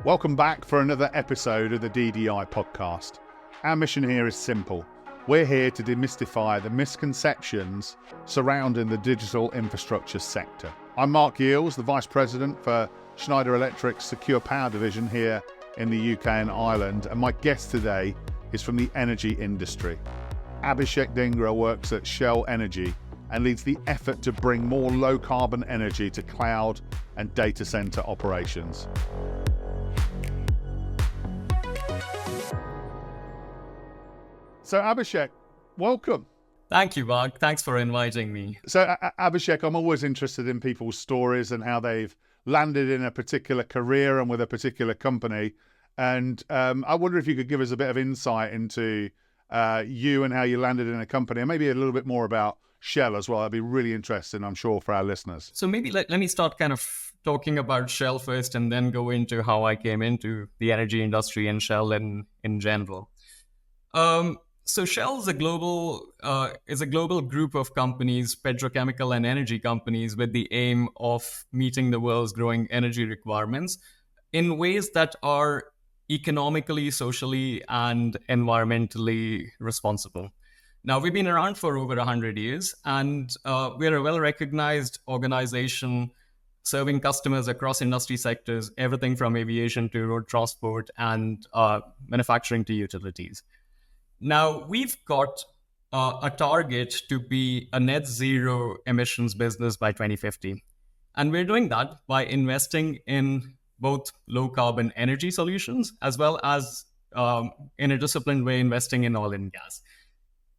Welcome back for another episode of the DDI Podcast. Our mission here is simple. We're here to demystify the misconceptions surrounding the digital infrastructure sector. I'm Mark Yields, the Vice President for Schneider Electric's Secure Power Division here in the UK and Ireland, and my guest today is from the energy industry. Abhishek Dhingra works at Shell Energy and leads the effort to bring more low-carbon energy to cloud and data center operations. So Abhishek, welcome. Thank you, Mark. Thanks for inviting me. So Abhishek, I'm always interested in people's stories and how they've landed in a particular career and with a particular company. And I wonder if you could give us a bit of insight into you and how you landed in a company, and maybe a little bit more about Shell as well. That'd be really interesting, I'm sure, for our listeners. So maybe let me start kind of talking about Shell first and then go into how I came into the energy industry and Shell in general. So Shell is a global group of companies, petrochemical and energy companies, with the aim of meeting the world's growing energy requirements in ways that are economically, socially, and environmentally responsible. Now, we've been around for over 100 years, and we're a well-recognized organization serving customers across industry sectors, everything from aviation to road transport and manufacturing to utilities. Now, we've got a target to be a net zero emissions business by 2050. And we're doing that by investing in both low carbon energy solutions, as well as in a disciplined way, investing in oil and gas.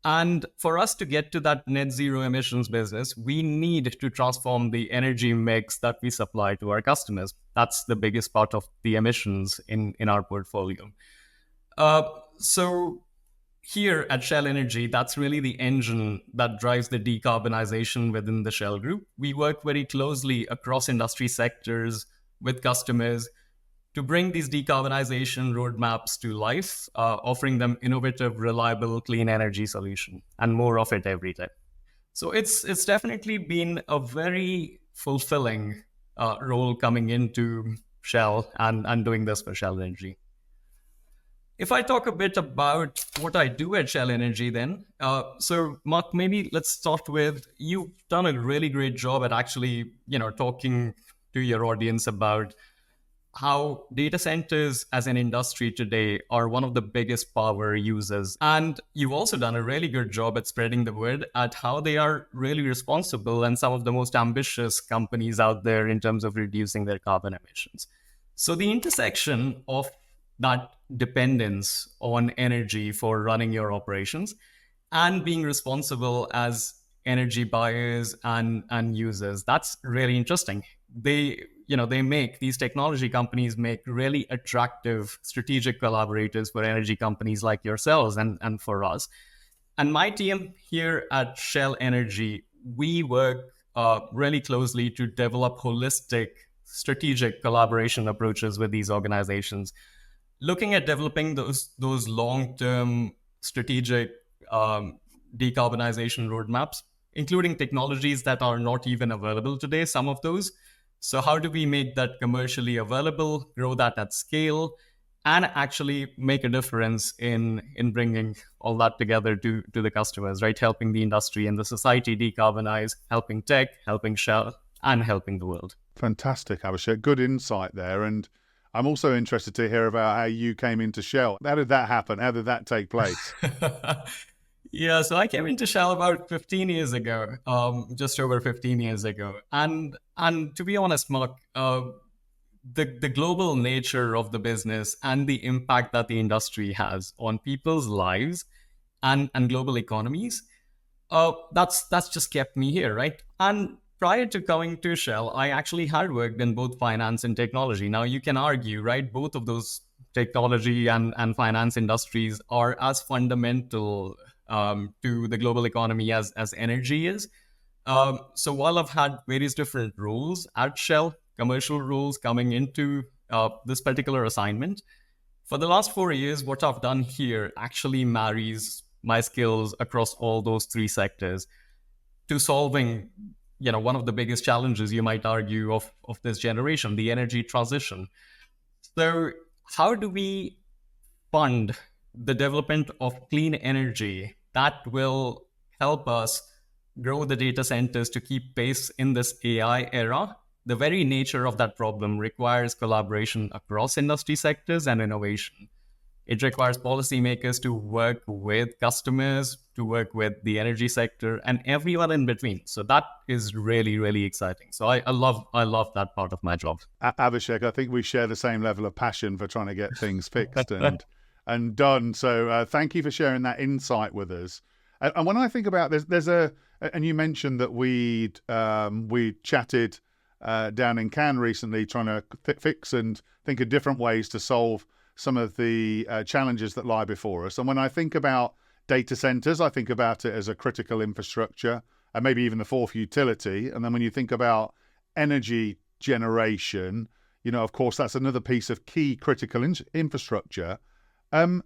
And for us to get to that net zero emissions business, we need to transform the energy mix that we supply to our customers. That's the biggest part of the emissions in our portfolio. So here at Shell Energy, that's really the engine that drives the decarbonization within the Shell Group. We work very closely across industry sectors with customers to bring these decarbonization roadmaps to life, offering them innovative, reliable, clean energy solution, and more of it every day. So it's definitely been a very fulfilling role coming into Shell and doing this for Shell Energy. If I talk a bit about what I do at Shell Energy then, so Mark, maybe let's start with, you've done a really great job at actually, talking to your audience about how data centers as an industry today are one of the biggest power users. And you've also done a really good job at spreading the word at how they are really responsible and some of the most ambitious companies out there in terms of reducing their carbon emissions. So the intersection of that dependence on energy for running your operations and being responsible as energy buyers and users, that's really interesting. These technology companies make really attractive strategic collaborators for energy companies like yourselves and for us. And my team here at Shell Energy, we work really closely to develop holistic strategic collaboration approaches with these organizations, looking at developing those long-term strategic decarbonization roadmaps, including technologies that are not even available today, some of those. So how do we make that commercially available, grow that at scale, and actually make a difference in bringing all that together to the customers, right? Helping the industry and the society decarbonize, helping tech, helping Shell, and helping the world. Fantastic, Abhishek. Good insight there. And I'm also interested to hear about how you came into Shell. How did that happen? How did that take place? Yeah, so I came into Shell about 15 years ago, just over 15 years ago. And to be honest, Mark, the global nature of the business and the impact that the industry has on people's lives and global economies, that's just kept me here, right? And prior to coming to Shell, I actually had worked in both finance and technology. Now, you can argue, right, both of those technology and finance industries are as fundamental to the global economy as energy is. So while I've had various different roles at Shell, commercial roles coming into this particular assignment, for the last 4 years, what I've done here actually marries my skills across all those three sectors to solving, one of the biggest challenges, you might argue, of this generation, the energy transition. So how do we fund the development of clean energy that will help us grow the data centers to keep pace in this AI era? The very nature of that problem requires collaboration across industry sectors and innovation. It requires policymakers to work with customers, to work with the energy sector, and everyone in between. So that is really, really exciting. So I love that part of my job. Abhishek, I think we share the same level of passion for trying to get things fixed and done. So thank you for sharing that insight with us. And when I think about this, and you mentioned that we chatted down in Cannes recently, trying to fix and think of different ways to solve some of the challenges that lie before us. And when I think about data centers, I think about it as a critical infrastructure and maybe even the fourth utility. And then when you think about energy generation, of course, that's another piece of key critical infrastructure. Can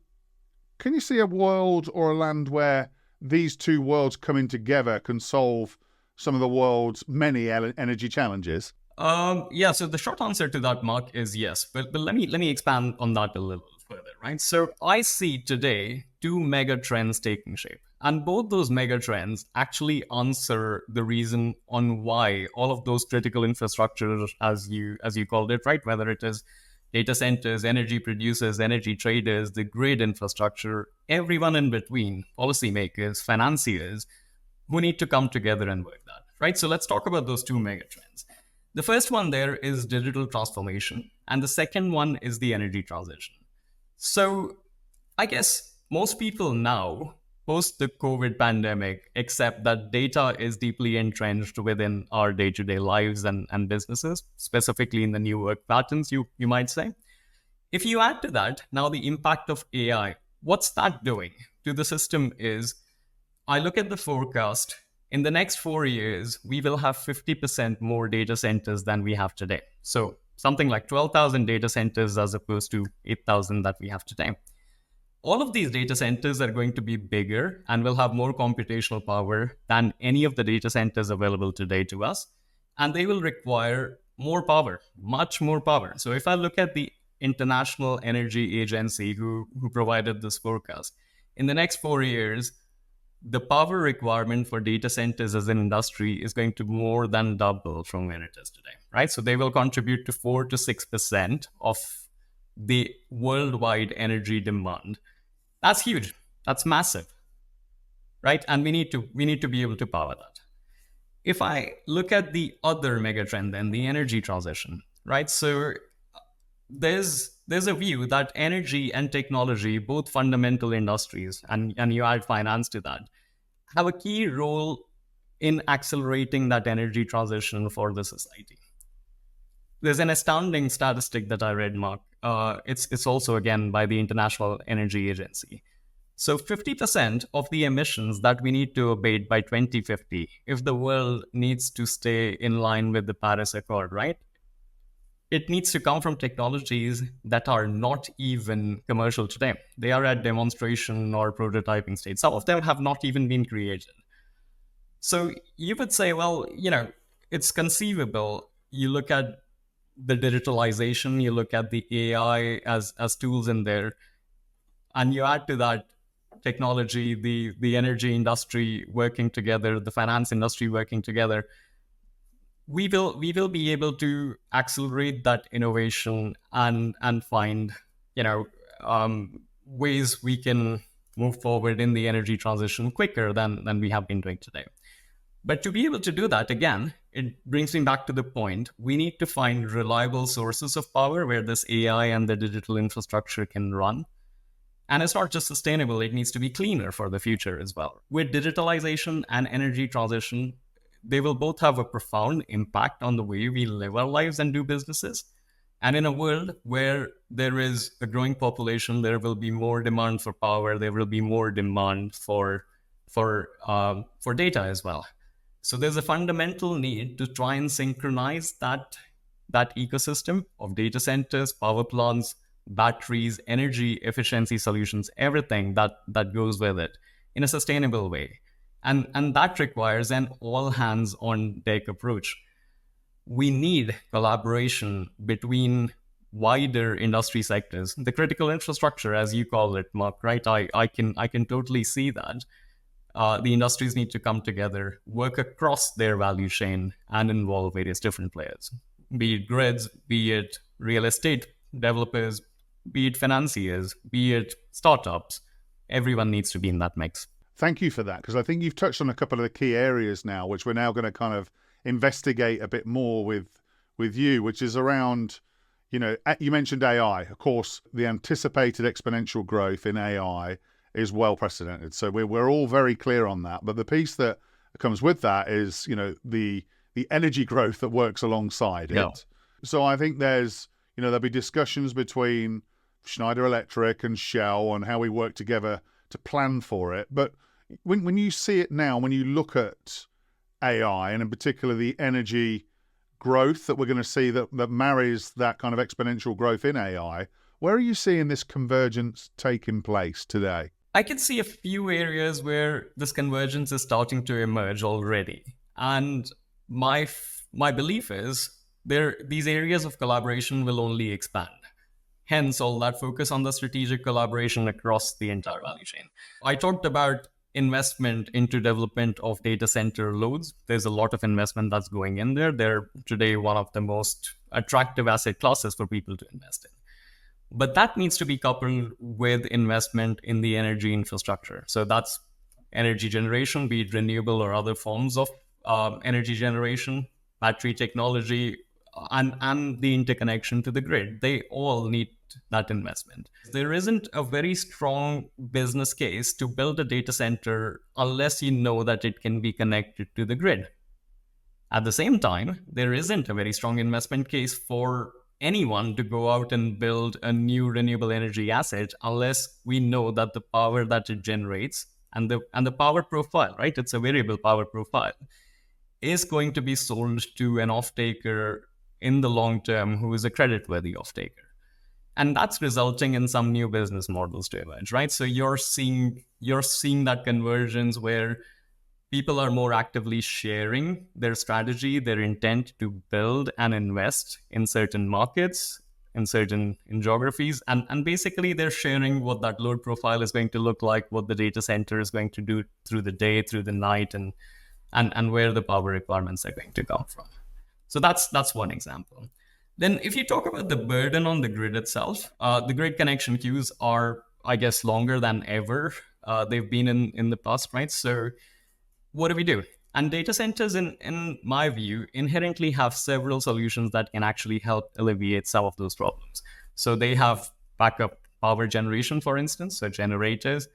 you see a world or a land where these two worlds coming together can solve some of the world's many energy challenges? Yeah, so the short answer to that, Mark, is yes. But let me expand on that a little further, right? So I see today two mega trends taking shape. And both those mega trends actually answer the reason on why all of those critical infrastructures, as you called it, right? Whether it is data centers, energy producers, energy traders, the grid infrastructure, everyone in between, policymakers, financiers, who need to come together and work that, right? So let's talk about those two mega trends. The first one there is digital transformation, and the second one is the energy transition. So I guess most people now, post the COVID pandemic, accept that data is deeply entrenched within our day-to-day lives and businesses, specifically in the new work patterns, you might say. If you add to that, now the impact of AI, what's that doing to the system is, I look at the forecast. In the next 4 years, we will have 50% more data centers than we have today. So something like 12,000 data centers as opposed to 8,000 that we have today. All of these data centers are going to be bigger and will have more computational power than any of the data centers available today to us. And they will require more power, much more power. So if I look at the International Energy Agency who provided this forecast, in the next 4 years, the power requirement for data centers as an industry is going to more than double from where it is today, right? So they will contribute to 4 to 6% of the worldwide energy demand. That's huge. That's massive, right? And we need to be able to power that. If I look at the other megatrend, then the energy transition, right? So there's a view that energy and technology, both fundamental industries, and you add finance to that, have a key role in accelerating that energy transition for the society. There's an astounding statistic that I read, Mark. It's also, again, by the International Energy Agency. So 50% of the emissions that we need to abate by 2050, if the world needs to stay in line with the Paris Accord, right? It needs to come from technologies that are not even commercial today. They are at demonstration or prototyping stage. Some of them have not even been created. So you would say, well, it's conceivable. You look at the digitalization, you look at the AI as tools in there, and you add to that technology, the energy industry working together, the finance industry working together. We will be able to accelerate that innovation and find ways we can move forward in the energy transition quicker than we have been doing today. But to be able to do that, again, it brings me back to the point, we need to find reliable sources of power where this AI and the digital infrastructure can run. And it's not just sustainable, it needs to be cleaner for the future as well. With digitalization and energy transition, they will both have a profound impact on the way we live our lives and do businesses. And in a world where there is a growing population, there will be more demand for power, there will be more demand for data as well. So there's a fundamental need to try and synchronize that ecosystem of data centers, power plants, batteries, energy efficiency solutions, everything that goes with it in a sustainable way. And that requires an all-hands-on-deck approach. We need collaboration between wider industry sectors, the critical infrastructure, as you call it, Mark, right? I can totally see that. The industries need to come together, work across their value chain, and involve various different players, be it grids, be it real estate developers, be it financiers, be it startups. Everyone needs to be in that mix. Thank you for that, because I think you've touched on a couple of the key areas now, which we're now going to kind of investigate a bit more with you, which is around, you mentioned AI. Of course, the anticipated exponential growth in AI is well precedented. So we're all very clear on that. But the piece that comes with that is, the energy growth that works alongside it. So I think there'll be discussions between Schneider Electric and Shell on how we work together to plan for it. But when you see it now, when you look at AI, and in particular the energy growth that we're going to see that marries that kind of exponential growth in AI, where are you seeing this convergence taking place today? I can see a few areas where this convergence is starting to emerge already. And my belief is these areas of collaboration will only expand. Hence, all that focus on the strategic collaboration across the entire value chain. I talked about investment into development of data center loads. There's a lot of investment that's going in there. They're today one of the most attractive asset classes for people to invest in. But that needs to be coupled with investment in the energy infrastructure. So that's energy generation, be it renewable or other forms of energy generation, battery technology, and the interconnection to the grid. They all need that investment. There isn't a very strong business case to build a data center unless you know that it can be connected to the grid. At the same time, there isn't a very strong investment case for anyone to go out and build a new renewable energy asset unless we know that the power that it generates and the power profile, right? It's a variable power profile, is going to be sold to an off-taker in the long term who is a creditworthy off-taker. And that's resulting in some new business models to emerge, right? So you're seeing that convergence where people are more actively sharing their strategy, their intent to build and invest in certain markets, in geographies. And basically they're sharing what that load profile is going to look like, what the data center is going to do through the day, through the night, and where the power requirements are going to come from. So that's one example. Then if you talk about the burden on the grid itself, the grid connection queues are, I guess, longer than ever they've been in the past, right? So what do? And data centers, in my view, inherently have several solutions that can actually help alleviate some of those problems. So they have backup power generation, for instance, so generators,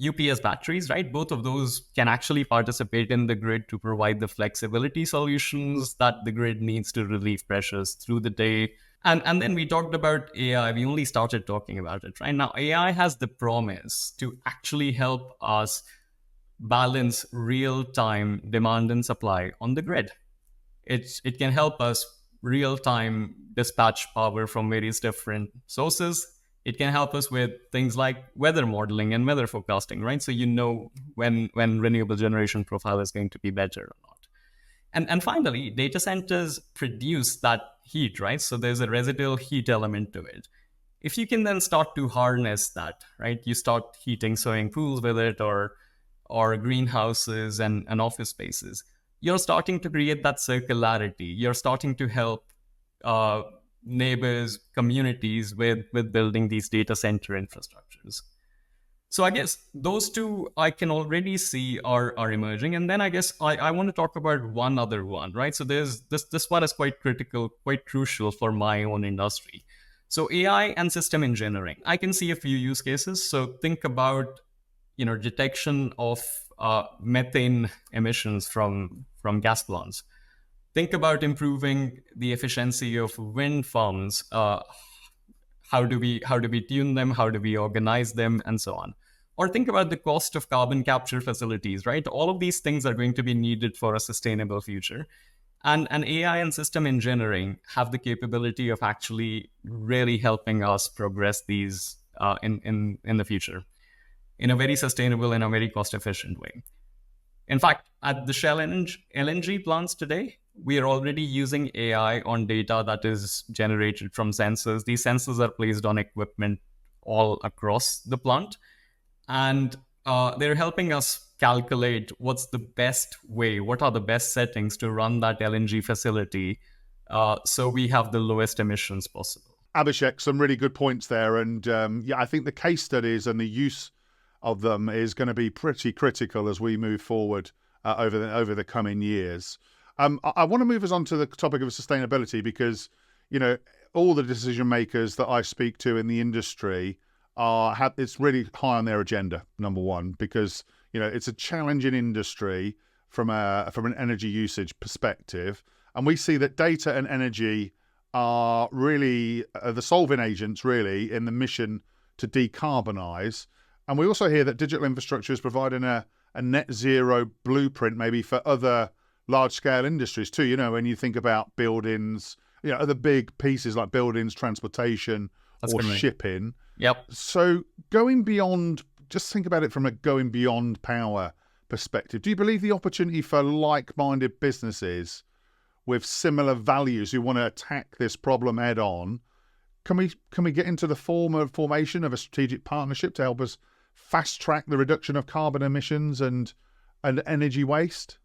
UPS batteries, right? Both of those can actually participate in the grid to provide the flexibility solutions that the grid needs to relieve pressures through the day. And then we talked about AI. We only started talking about it, right? Now, AI has the promise to actually help us balance real-time demand and supply on the grid. It can help us real-time dispatch power from various different sources. It can help us with things like weather modeling and weather forecasting, right? So you know when renewable generation profile is going to be better or not. And finally, data centers produce that heat, right? So there's a residual heat element to it. If you can then start to harness that, right? You start heating swimming pools with it or greenhouses and office spaces. You're starting to create that circularity. You're starting to help neighbors, communities with building these data center infrastructures. So I guess those two I can already see are emerging. And then I guess I want to talk about one other one, right? So there's this one is quite critical, quite crucial for my own industry. So AI and system engineering. I can see a few use cases. So think about detection of methane emissions from gas plants. Think about improving the efficiency of wind farms. How do we tune them? How do we organize them, and so on? Or think about the cost of carbon capture facilities, right? All of these things are going to be needed for a sustainable future. And AI and system engineering have the capability of actually really helping us progress these in the future in a very sustainable and a very cost-efficient way. In fact, at the Shell LNG plants today, we are already using AI on data that is generated from sensors. These sensors are placed on equipment all across the plant, and they're helping us calculate what's the best way, what are the best settings to run that LNG facility, so we have the lowest emissions possible. Abhishek, some really good points there. And I think the case studies and the use of them is going to be pretty critical as we move forward over the coming years. I want to move us on to the topic of sustainability because, all the decision makers that I speak to in the industry it's really high on their agenda, number one, because, it's a challenging industry from an energy usage perspective. And we see that data and energy are really the solving agents, really, in the mission to decarbonise. And we also hear that digital infrastructure is providing a net zero blueprint, maybe for other large-scale industries too. When you think about buildings, other big pieces like buildings, transportation, or shipping. Yep. So going beyond, just think about it from a going beyond power perspective. Do you believe the opportunity for like-minded businesses with similar values who want to attack this problem head on, can we get into the formation of a strategic partnership to help us fast track the reduction of carbon emissions and energy waste?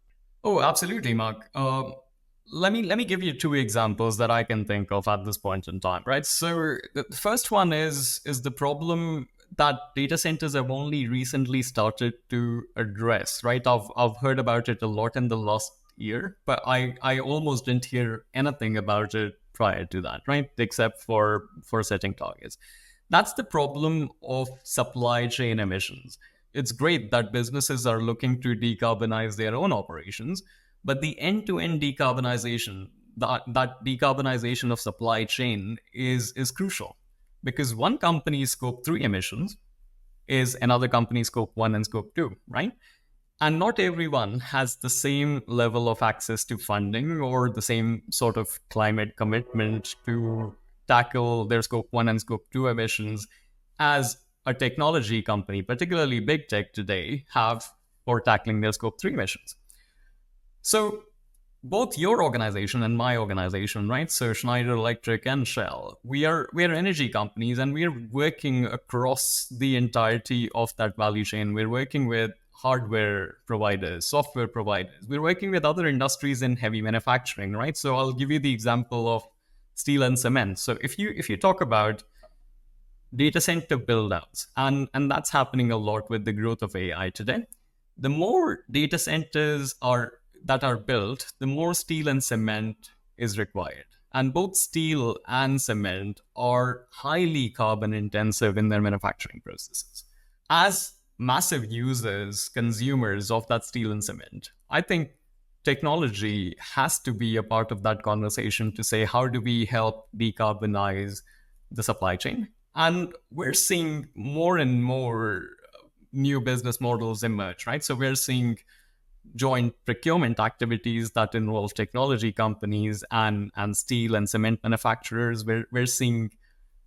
Oh, absolutely, Mark. Let me give you two examples that I can think of at this point in time, right? So the first one is the problem that data centers have only recently started to address, right? I've heard about it a lot in the last year, but I almost didn't hear anything about it prior to that, right? Except for setting targets. That's the problem of supply chain emissions. It's great that businesses are looking to decarbonize their own operations, but the end-to-end decarbonization, that decarbonization of supply chain is crucial, because one company's Scope 3 emissions is another company's Scope 1 and Scope 2, right? And not everyone has the same level of access to funding or the same sort of climate commitment to tackle their Scope 1 and Scope 2 emissions as a technology company, particularly big tech today, have for tackling their Scope 3 emissions. So both your organization and my organization, right? So Schneider Electric and Shell, we are energy companies, and we're working across the entirety of that value chain. We're working with hardware providers, software providers. We're working with other industries in heavy manufacturing, right? So I'll give you the example of steel and cement. So if you talk about data center build-outs, and that's happening a lot with the growth of AI today, the more data centers that are built, the more steel and cement is required. And both steel and cement are highly carbon intensive in their manufacturing processes. As massive users, consumers of that steel and cement, I think technology has to be a part of that conversation to say, how do we help decarbonize the supply chain? And we're seeing more and more new business models emerge, right? So we're seeing joint procurement activities that involve technology companies and steel and cement manufacturers. We're seeing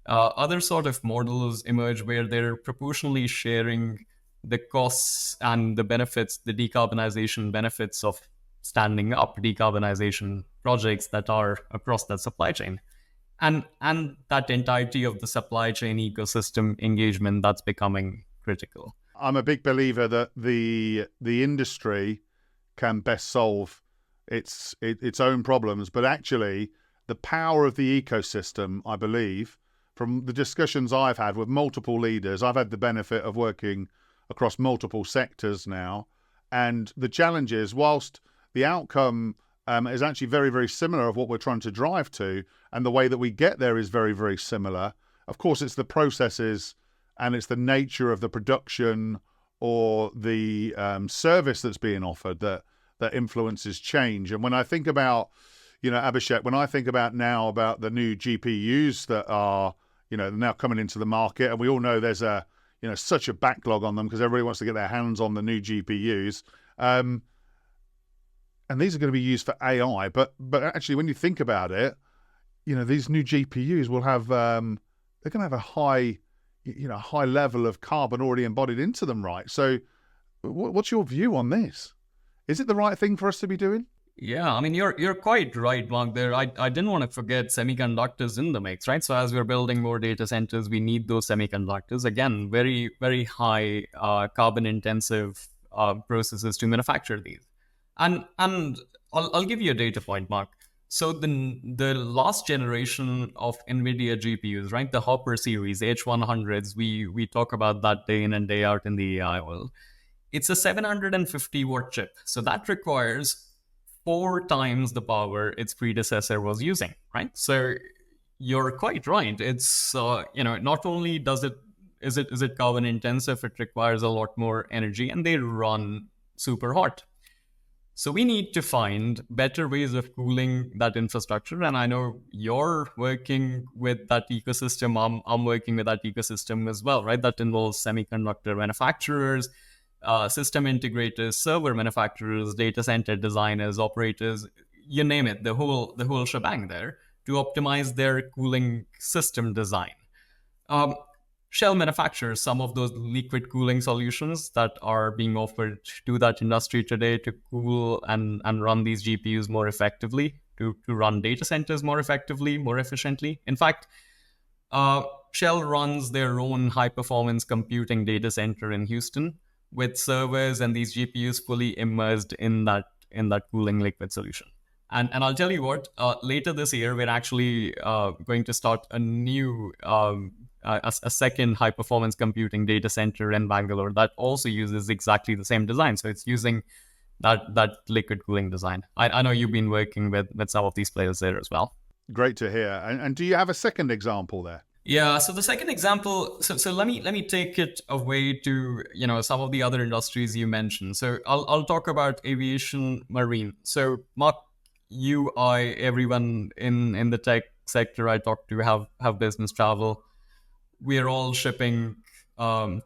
other sort of models emerge where they're proportionally sharing the costs and the benefits, the decarbonization benefits of standing up decarbonization projects that are across that supply chain. And that entirety of the supply chain ecosystem engagement that's becoming critical. I'm a big believer that the industry can best solve its own problems, but actually the power of the ecosystem, I believe, from the discussions I've had with multiple leaders, I've had the benefit of working across multiple sectors now, and the challenge is, whilst the outcome is actually very, very similar of what we're trying to drive to, and the way that we get there is very, very similar. Of course, it's the processes and it's the nature of the production or the service that's being offered that influences change. And when I think about, Abhishek, when I think about now about the new GPUs that are, now coming into the market, and we all know there's such a backlog on them because everybody wants to get their hands on the new GPUs. And these are going to be used for AI. But actually, when you think about it, these new GPUs will have, they're going to have a high level of carbon already embodied into them, right? So what's your view on this? Is it the right thing for us to be doing? Yeah, I mean, you're quite right, Mark. There, I didn't want to forget semiconductors in the mix, right? So as we're building more data centers, we need those semiconductors. Again, very very high carbon intensive processes to manufacture these. And I'll give you a data point, Mark. So the last generation of NVIDIA GPUs, right, the Hopper series H100s, we talk about that day in and day out in the AI world. It's a 750-watt chip, so that requires 4 times the power its predecessor was using, right? So you're quite right. It's not only is it carbon intensive, it requires a lot more energy, and they run super hot. So we need to find better ways of cooling that infrastructure. And I know you're working with that ecosystem. I'm working with that ecosystem as well, right? That involves semiconductor manufacturers, system integrators, server manufacturers, data center designers, operators, you name it, the whole shebang there to optimize their cooling system design. Um, Shell manufactures some of those liquid cooling solutions that are being offered to that industry today to cool and run these GPUs more effectively, to run data centers more effectively, more efficiently. In fact, Shell runs their own high-performance computing data center in Houston with servers and these GPUs fully immersed in that cooling liquid solution. And I'll tell you what, later this year, we're actually going to start a new, a second high-performance computing data center in Bangalore that also uses exactly the same design. So it's using that liquid cooling design. I know you've been working with some of these players there as well. Great to hear. And do you have a second example there? Yeah, so the second example, so let me take it away to some of the other industries you mentioned. So I'll talk about aviation, marine. So Mark, you, I, everyone in the tech sector I talk to have business travel. We're all shipping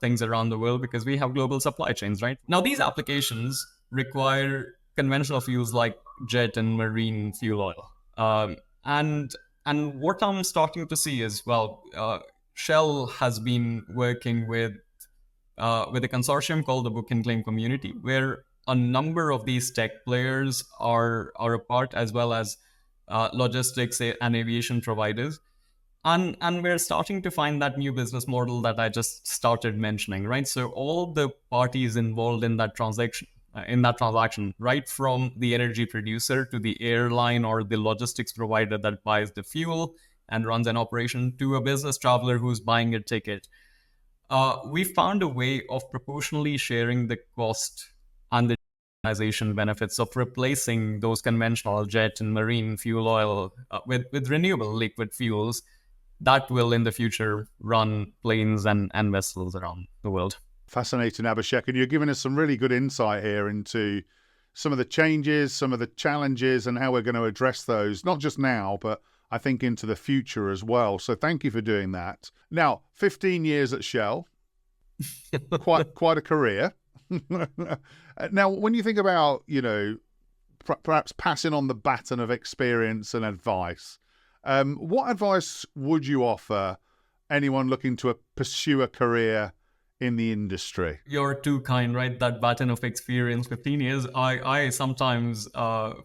things around the world because we have global supply chains, right? Now these applications require conventional fuels like jet and marine fuel oil, and what I'm starting to see is, Shell has been working with a consortium called the Book and Claim Community, where a number of these tech players are a part, as well as logistics and aviation providers. And we're starting to find that new business model that I just started mentioning, right? So all the parties involved in that transaction, right from the energy producer to the airline or the logistics provider that buys the fuel and runs an operation, to a business traveler who's buying a ticket, we found a way of proportionally sharing the cost and the decarbonization benefits of replacing those conventional jet and marine fuel oil with renewable liquid fuels that will in the future run planes and vessels around the world. Fascinating, Abhishek. And you're giving us some really good insight here into some of the changes, some of the challenges, and how we're going to address those, not just now, but I think into the future as well. So thank you for doing that. Now, 15 years at Shell, quite a career. Now, when you think about, perhaps passing on the baton of experience and advice, what advice would you offer anyone looking to pursue a career in the industry? You're too kind, right? That baton of experience, 15 years. I sometimes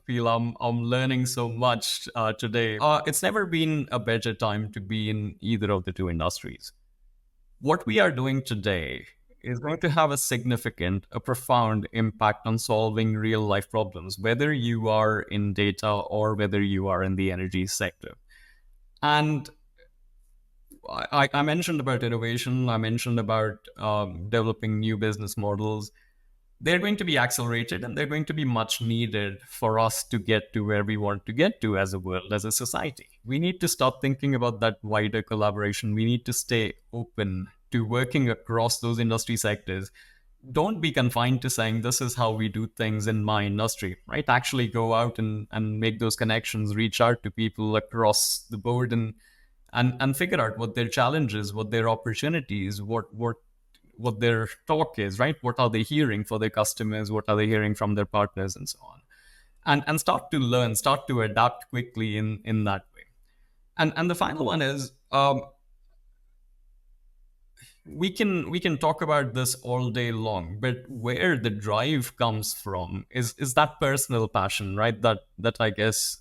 feel I'm learning so much today. It's never been a better time to be in either of the two industries. What we are doing today is going to have a profound impact on solving real life problems, whether you are in data or whether you are in the energy sector. And I mentioned about innovation. I mentioned about developing new business models. They're going to be accelerated, and they're going to be much needed for us to get to where we want to get to as a world, as a society. We need to start thinking about that wider collaboration. We need to stay open to working across those industry sectors. Don't be confined to saying this is how we do things in my industry, right? Actually go out and make those connections, reach out to people across the board and figure out what their challenges, what their opportunities, what their talk is, right? What are they hearing for their customers? What are they hearing from their partners, and so on? And start to learn, start to adapt quickly in that way. And the final one is, we can talk about this all day long, but where the drive comes from is that personal passion, right? That I guess,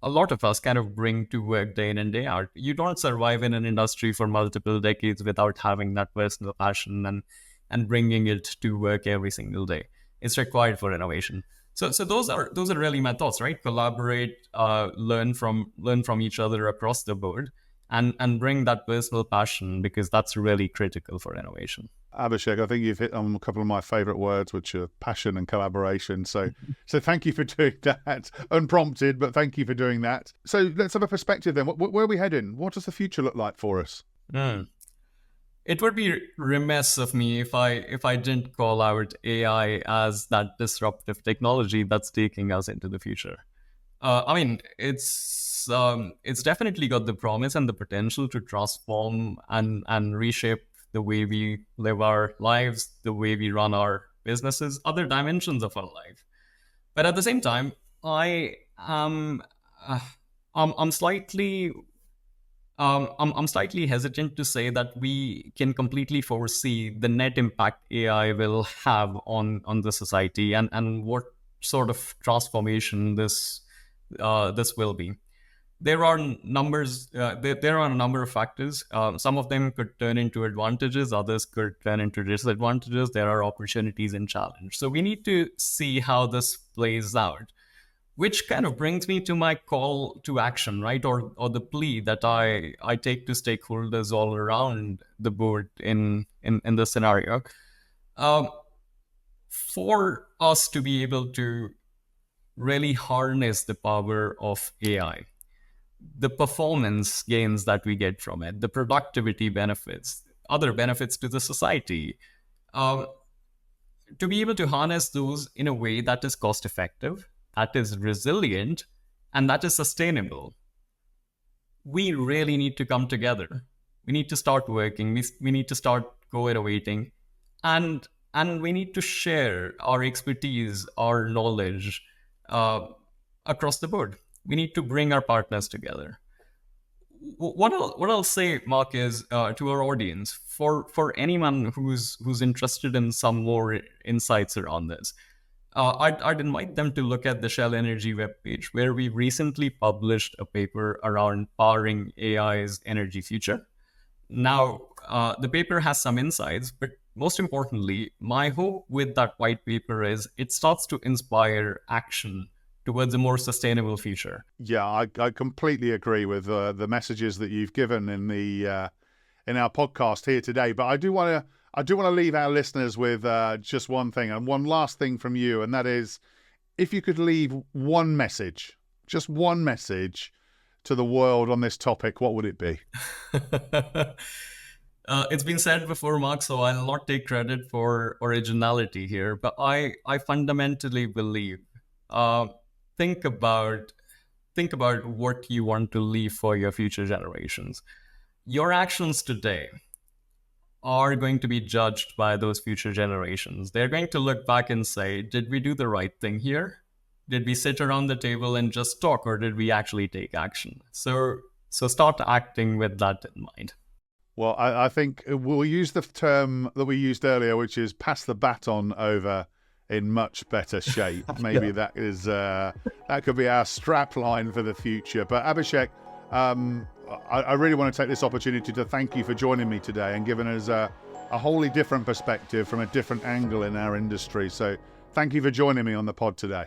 a lot of us kind of bring to work day in and day out. You don't survive in an industry for multiple decades without having that personal passion and bringing it to work every single day. It's required for innovation. So those are really my thoughts, right? Collaborate, learn from each other across the board, and bring that personal passion, because that's really critical for innovation. Abhishek, I think you've hit on a couple of my favourite words, which are passion and collaboration. So thank you for doing that. Unprompted, but thank you for doing that. So let's have a perspective then. Where are we heading? What does the future look like for us? It would be remiss of me if I didn't call out AI as that disruptive technology that's taking us into the future. It's definitely got the promise and the potential to transform and reshape the way we live our lives, the way we run our businesses, other dimensions of our life. But at the same time, I'm slightly hesitant to say that we can completely foresee the net impact AI will have on the society and what sort of transformation this will be. There are numbers. There are a number of factors. Some of them could turn into advantages. Others could turn into disadvantages. There are opportunities and challenges. So we need to see how this plays out, which kind of brings me to my call to action, right? Or the plea that I take to stakeholders all around the board in this scenario. For us to be able to really harness the power of AI, the performance gains that we get from it, the productivity benefits, other benefits to the society, to be able to harness those in a way that is cost effective, that is resilient, and that is sustainable, we really need to come together. We need to start working. We need to start co-innovating, and we need to share our expertise, our knowledge across the board. We need to bring our partners together. What I'll say, Mark, is to our audience, for anyone who's interested in some more insights around this, I'd invite them to look at the Shell Energy webpage, where we recently published a paper around powering AI's energy future. Now, the paper has some insights, but most importantly, my hope with that white paper is it starts to inspire action towards a more sustainable future. Yeah, I completely agree with the messages that you've given in our podcast here today. But I do want to leave our listeners with just one thing, and one last thing from you, and that is, if you could leave one message, just one message to the world on this topic, what would it be? It's been said before, Mark, so I'll not take credit for originality here, but I fundamentally believe, think about what you want to leave for your future generations. Your actions today are going to be judged by those future generations. They're going to look back and say, did we do the right thing here? Did we sit around the table and just talk, or did we actually take action? So start acting with that in mind. Well, I think we'll use the term that we used earlier, which is pass the baton over in much better shape. Maybe that is that could be our strap line for the future. But Abhishek, I really want to take this opportunity to thank you for joining me today and giving us a wholly different perspective from a different angle in our industry. So thank you for joining me on the pod today.